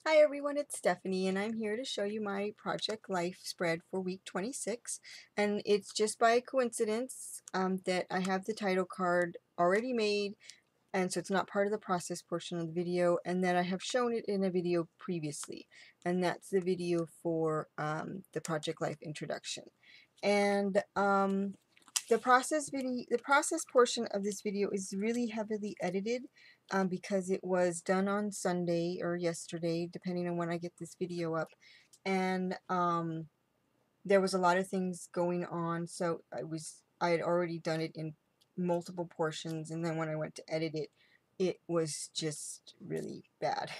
Hi everyone, it's Stephanie and I'm here to show you my Project Life spread for week 26, and it's just by coincidence that I have the title card already made, and so it's not part of the process portion of the video, and that I have shown it in a video previously, and that's the video for the Project Life introduction. And the process portion of this video is really heavily edited because it was done on Sunday or yesterday, depending on when I get this video up, and there was a lot of things going on, so I had already done it in multiple portions, and then when I went to edit it, it was just really bad,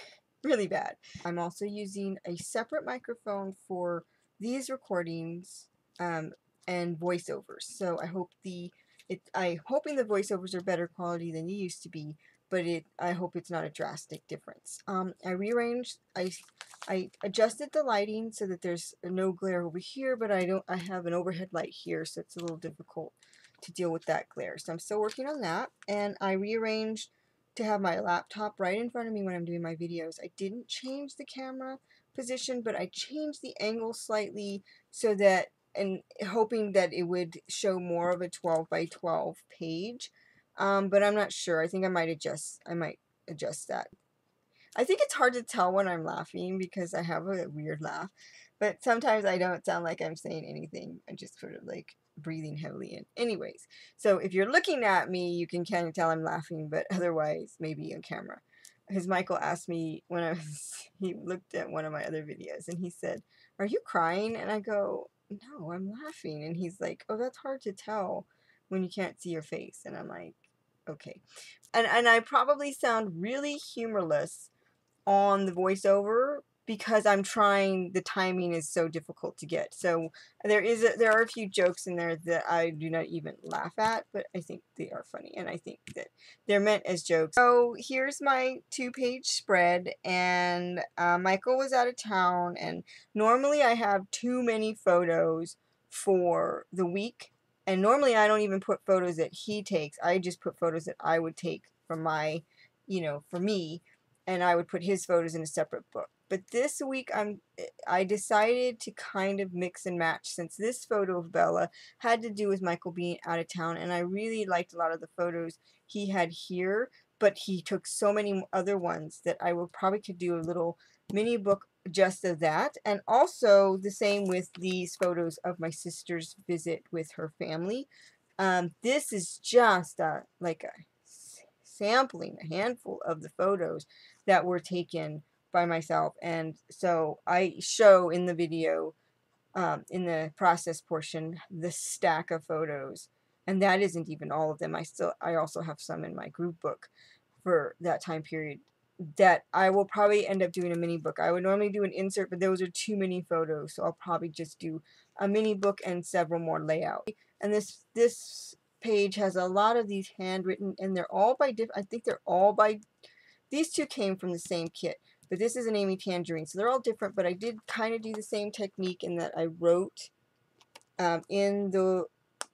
really bad. I'm also using a separate microphone for these recordings and voiceovers, so I'm hoping the voiceovers are better quality than they used to be, but I hope it's not a drastic difference. I adjusted the lighting so that there's no glare over here, but I have an overhead light here, so it's a little difficult to deal with that glare. So I'm still working on that, and I rearranged to have my laptop right in front of me when I'm doing my videos. I didn't change the camera position, but I changed the angle slightly so that, and hoping that it would show more of a 12 by 12 page. But I'm not sure. I think I might adjust that. I think it's hard to tell when I'm laughing because I have a weird laugh, but sometimes I don't sound like I'm saying anything. I'm just sort of like breathing heavily in. Anyways, so if you're looking at me, you can kind of tell I'm laughing, but otherwise, maybe on camera. Because Michael asked me he looked at one of my other videos and he said, "Are you crying?" And I go, "No, I'm laughing." And he's like, "Oh, that's hard to tell when you can't see your face." And I'm like, okay. And I probably sound really humorless on the voiceover because the timing is so difficult to get. So there are a few jokes in there that I do not even laugh at, but I think they are funny, and I think that they're meant as jokes. So here's my 2-page spread, and Michael was out of town, and normally I have too many photos for the week, and normally I don't even put photos that he takes. I just put photos that I would take from for me, and I would put his photos in a separate book. But this week I decided to kind of mix and match, since this photo of Bella had to do with Michael being out of town, and I really liked a lot of the photos he had here, but he took so many other ones that I will probably could do a little mini book just of that. And also the same with these photos of my sister's visit with her family. This is just like a sampling, a handful of the photos that were taken by myself, and so I show in the video, in the process portion, the stack of photos, and that isn't even all of them. I also have some in my group book for that time period that I will probably end up doing a mini book. I would normally do an insert, but those are too many photos, so I'll probably just do a mini book and several more layout. And this page has a lot of these handwritten, and they're all by I think they're all by, these two came from the same kit, but this is an Amy Tangerine, so they're all different, but I did kind of do the same technique in that I wrote in the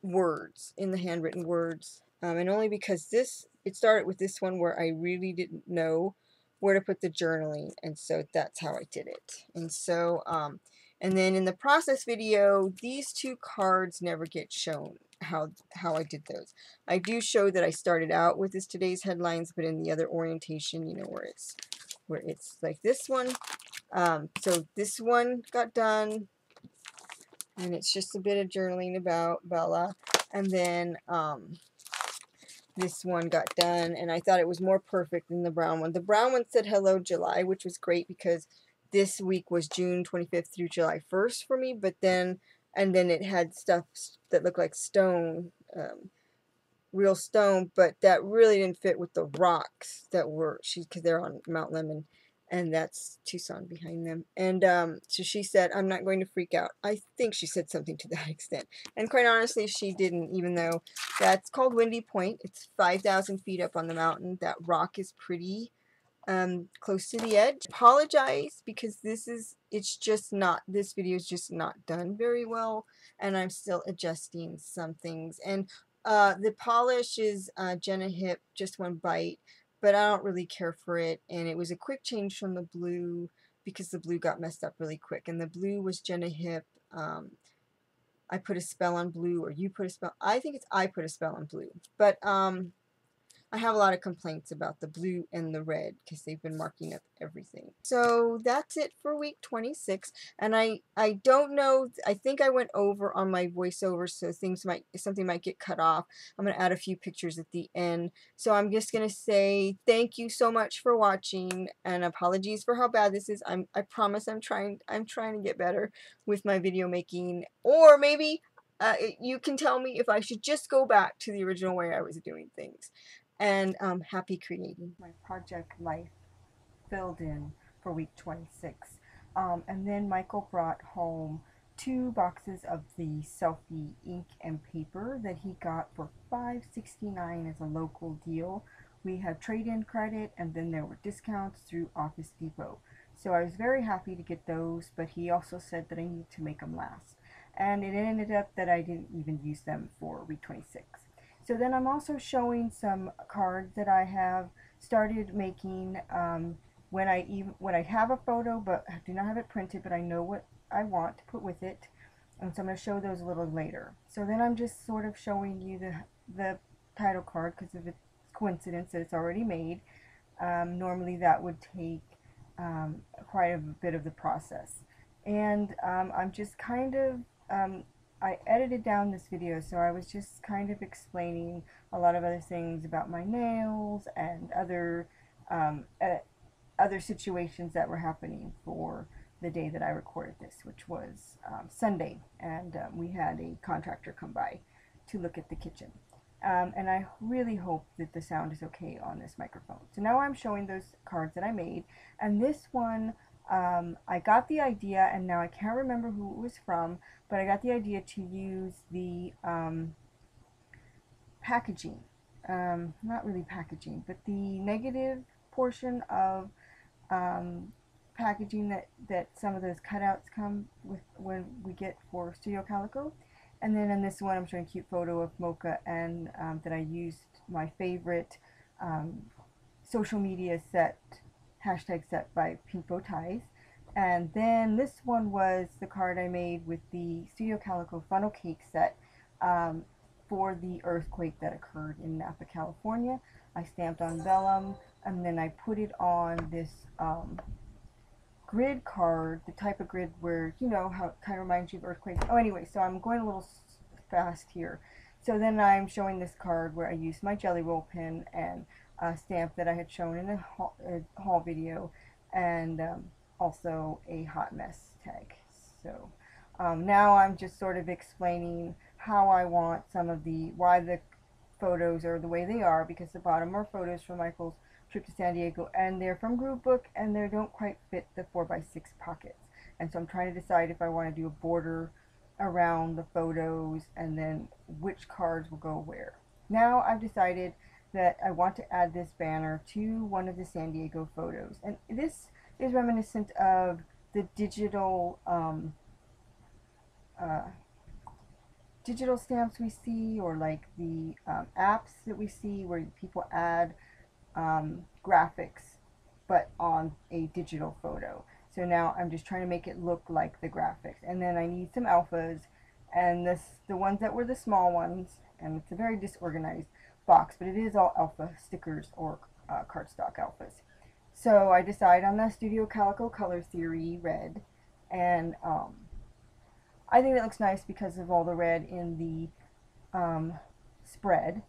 words, in the handwritten words, and only because it started with this one where I really didn't know where to put the journaling, and so that's how I did it. And so, and then in the process video, these two cards never get shown, how I did those. I do show that I started out with this today's headlines, but in the other orientation, where it's like this one. So this one got done, and it's just a bit of journaling about Bella, and then this one got done, and I thought it was more perfect than the brown one. The brown one said hello July, which was great because this week was June 25th through July 1st for me, but then it had stuff that looked like stone, real stone, but that really didn't fit with the rocks that were, because they're on Mount Lemon, and that's Tucson behind them. And so she said, "I'm not going to freak out." I think she said something to that extent, and quite honestly she didn't, even though that's called Windy Point. It's 5,000 feet up on the mountain. That rock is pretty close to the edge. Apologize because this video is just not done very well, and I'm still adjusting some things. And the polish is Jenna Hip, just one bite, but I don't really care for it, and it was a quick change from the blue. because the blue got messed up really quick. And the blue was Jenna Hip. I put a spell on blue, or you put a spell. I think it's I put a spell on blue. But I have a lot of complaints about the blue and the red because they've been marking up everything. So that's it for week 26. And I don't know, I think I went over on my voiceover, so something might get cut off. I'm going to add a few pictures at the end. So I'm just going to say thank you so much for watching, and apologies for how bad this is. I promise I'm trying to get better with my video making, or maybe you can tell me if I should just go back to the original way I was doing things. And happy creating. My project life filled in for week 26. And then Michael brought home 2 boxes of the Selfie ink and paper that he got for $5.69 as a local deal. We had trade-in credit, and then there were discounts through Office Depot. So I was very happy to get those, but he also said that I need to make them last. And it ended up that I didn't even use them for week 26. So then I'm also showing some cards that I have started making when I have a photo but I do not have it printed, but I know what I want to put with it. And so I'm going to show those a little later. So then I'm just sort of showing you the title card because of its coincidence that it's already made. Normally that would take quite a bit of the process. And I'm just kind of I edited down this video, so I was just kind of explaining a lot of other things about my nails and other situations that were happening for the day that I recorded this, which was Sunday, and we had a contractor come by to look at the kitchen. And I really hope that the sound is okay on this microphone. So now I'm showing those cards that I made, and this one I got the idea, and now I can't remember who it was from, but I got the idea to use the packaging, not really packaging, but the negative portion of packaging that some of those cutouts come with when we get for Studio Calico. And then in this one I'm showing a cute photo of Mocha, and that I used my favorite social media set, hashtag set by Pink Bow Ties. And then this one was the card I made with the Studio Calico funnel cake set for the earthquake that occurred in Napa, California. I stamped on vellum, and then I put it on this grid card, the type of grid where, you know, how it kind of reminds you of earthquakes. Oh, anyway, so I'm going a little fast here. So then I'm showing this card where I used my Jelly Roll pen and a stamp that I had shown in a haul video, and also a hot mess tag. So now I'm just sort of explaining how I want why the photos are the way they are, because the bottom are photos from Michael's trip to San Diego, and they're from Group Book, and they don't quite fit the 4x6 pockets. And so I'm trying to decide if I want to do a border around the photos, and then which cards will go where. Now I've decided that I want to add this banner to one of the San Diego photos, and this is reminiscent of the digital digital stamps we see, or like the apps that we see where people add graphics but on a digital photo. So now I'm just trying to make it look like the graphics, and then I need some alphas, and the ones that were the small ones, and it's a very disorganized box, but it is all alpha stickers or cardstock alphas. So I decide on the Studio Calico Color Theory red, and I think it looks nice because of all the red in the spread.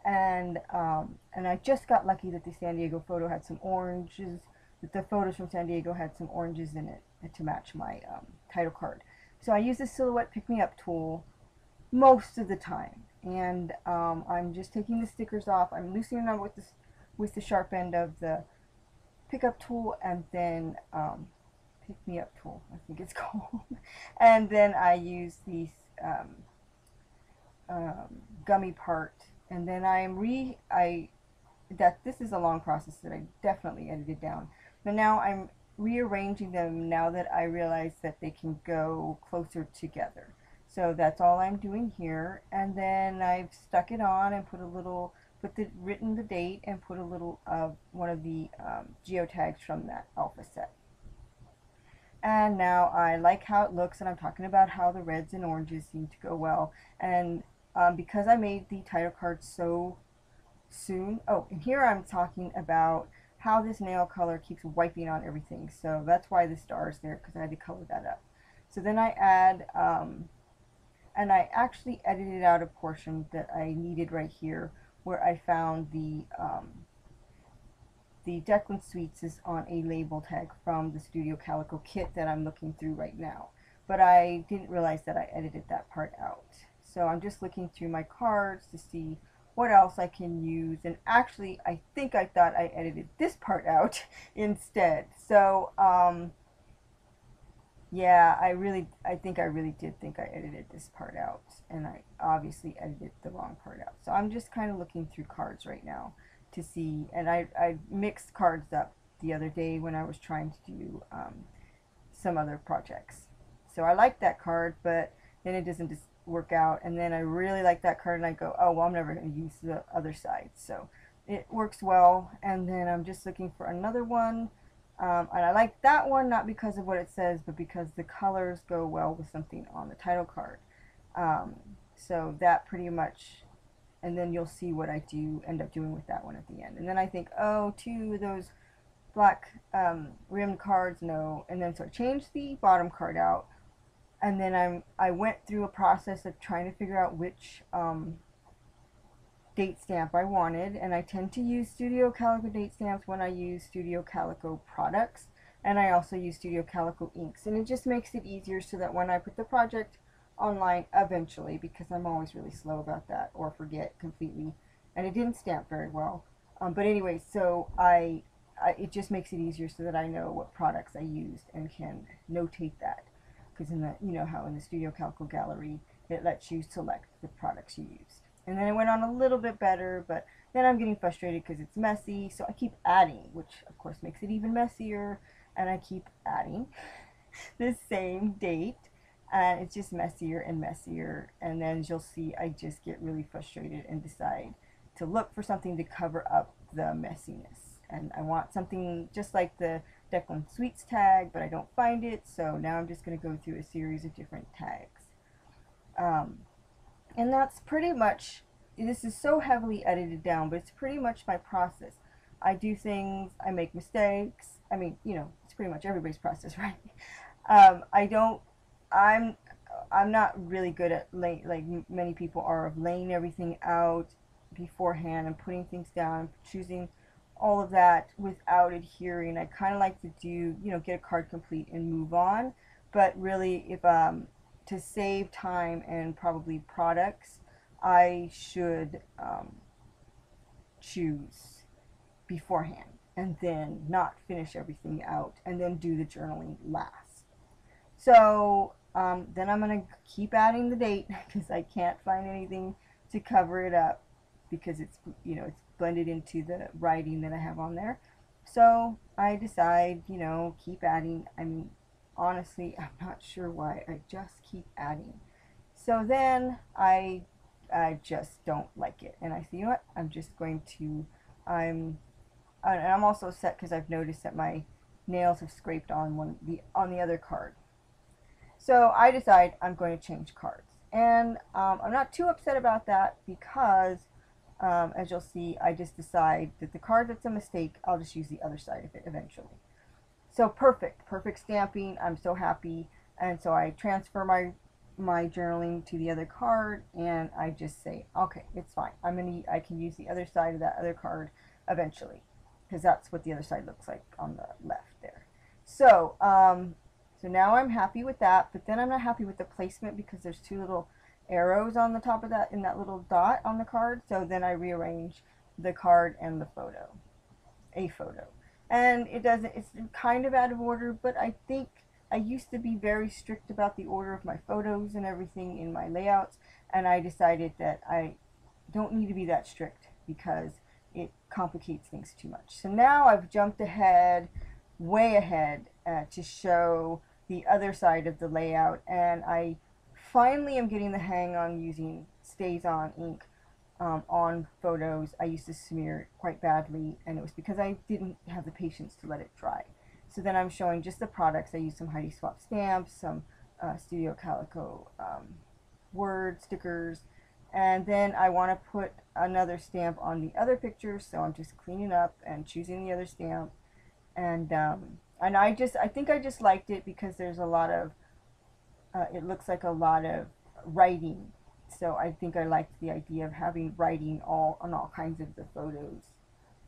And I just got lucky that the San Diego photo had some oranges, that the photos from San Diego had some oranges in it to match my title card. So I use the Silhouette Pick Me Up tool most of the time, and I'm just taking the stickers off. I'm loosening them with the sharp end of the pickup tool, and then Pick Me Up tool, I think it's called. And then I use these gummy part, and then this is a long process that I definitely edited down, but now I'm rearranging them now that I realize that they can go closer together. So that's all I'm doing here, and then I've stuck it on and written the date, and put a little of one of the geotags from that alpha set. And now I like how it looks, and I'm talking about how the reds and oranges seem to go well. And because I made the title card so soon. Oh, and here I'm talking about how this nail color keeps wiping on everything. So that's why the star is there, because I had to color that up. So then I add, and I actually edited out a portion that I needed right here where I found the Declan Sweets is on a label tag from the Studio Calico kit that I'm looking through right now. But I didn't realize that I edited that part out. So I'm just looking through my cards to see what else I can use. And actually, I think I thought I edited this part out instead. So, yeah, I think I really did think I edited this part out. And I obviously edited the wrong part out. So I'm just kind of looking through cards right now to see. And I mixed cards up the other day when I was trying to do some other projects. So I like that card, but then it doesn't just work out. And then I really like that card, and I go, oh, well, I'm never going to use the other side. So it works well. And then I'm just looking for another one. And I like that one, not because of what it says, but because the colors go well with something on the title card. Um, so that pretty much, and then you'll see what I do end up doing with that one at the end. And then I think, oh, two of those black rimmed cards, no. And then so I changed the bottom card out, and then I went through a process of trying to figure out which date stamp I wanted, and I tend to use Studio Calico date stamps when I use Studio Calico products, and I also use Studio Calico inks, and it just makes it easier so that when I put the project online eventually, because I'm always really slow about that or forget completely, and it didn't stamp very well. But anyway, so it just makes it easier so that I know what products I used and can notate that, because in the, you know how in the Studio Calico gallery it lets you select the products you used. And then it went on a little bit better, but then I'm getting frustrated because it's messy, so I keep adding, which of course makes it even messier, and I keep adding the same date, and it's just messier and messier. And then you'll see I just get really frustrated and decide to look for something to cover up the messiness. And I want something just like the Declan Sweets tag, but I don't find it, so now I'm just going to go through a series of different tags. Um, and that's pretty much, this is so heavily edited down, but it's pretty much my process. I do things, I make mistakes. I mean, you know, it's pretty much everybody's process, right? I don't, I'm, I'm not really good at like many people are, of laying everything out beforehand and putting things down, choosing all of that without adhering. I kind of like to do, you know, get a card complete and move on. But really, if to save time and probably products, I should choose beforehand and then not finish everything out and then do the journaling last. So then I'm going to keep adding the date because I can't find anything to cover it up because it's, you know, it's blended into the writing that I have on there. So I decide, you know, keep adding. I mean, honestly, I'm not sure why. I just keep adding. So then I just don't like it, and I say, you know what? I'm just going to, I'm, and I'm also upset because I've noticed that my nails have scraped on on the other card. So I decide I'm going to change cards. And I'm not too upset about that because, as you'll see, I just decide that the card that's a mistake, I'll just use the other side of it eventually. So perfect stamping. I'm so happy. And so I transfer my journaling to the other card, and I just say, okay, it's fine. I can use the other side of that other card eventually, because that's what the other side looks like on the left there. So so now I'm happy with that, but then I'm not happy with the placement because there's two little arrows on the top of that in that little dot on the card. So then I rearrange the card and the photo, a photo. And it doesn't, it's kind of out of order, but I think I used to be very strict about the order of my photos and everything in my layouts, and I decided that I don't need to be that strict because it complicates things too much. So now I've jumped ahead, way ahead, to show the other side of the layout, and I finally am getting the hang on using StazOn ink on photos. I used to smear quite badly, and it was because I didn't have the patience to let it dry. So then I'm showing just the products. I use some Heidi Swapp stamps, some Studio Calico word stickers, and then I want to put another stamp on the other picture, so I'm just cleaning up and choosing the other stamp. And I think I just liked it because there's a lot of it looks like a lot of writing, so I think I liked the idea of having writing all on all kinds of the photos.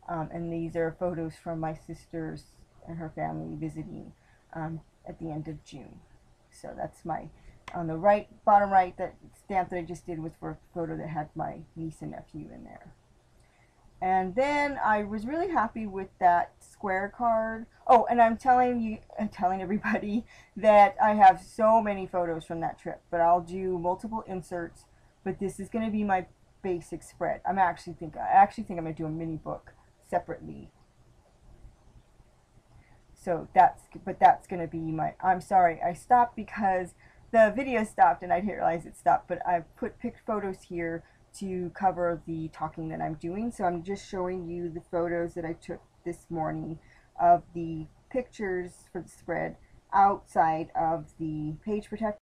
And these are photos from my sisters and her family visiting at the end of June. So that's my, on the right, bottom right, that stamp that I just did was for a photo that had my niece and nephew in there. And then I was really happy with that square card. Oh, and I'm telling everybody that I have so many photos from that trip, but I'll do multiple inserts. But this is going to be my basic spread. I actually think I'm going to do a mini book separately. So that's going to be my, I'm sorry, I stopped because the video stopped and I didn't realize it stopped, but I've picked photos here to cover the talking that I'm doing. So I'm just showing you the photos that I took this morning of the pictures for the spread outside of the page protector.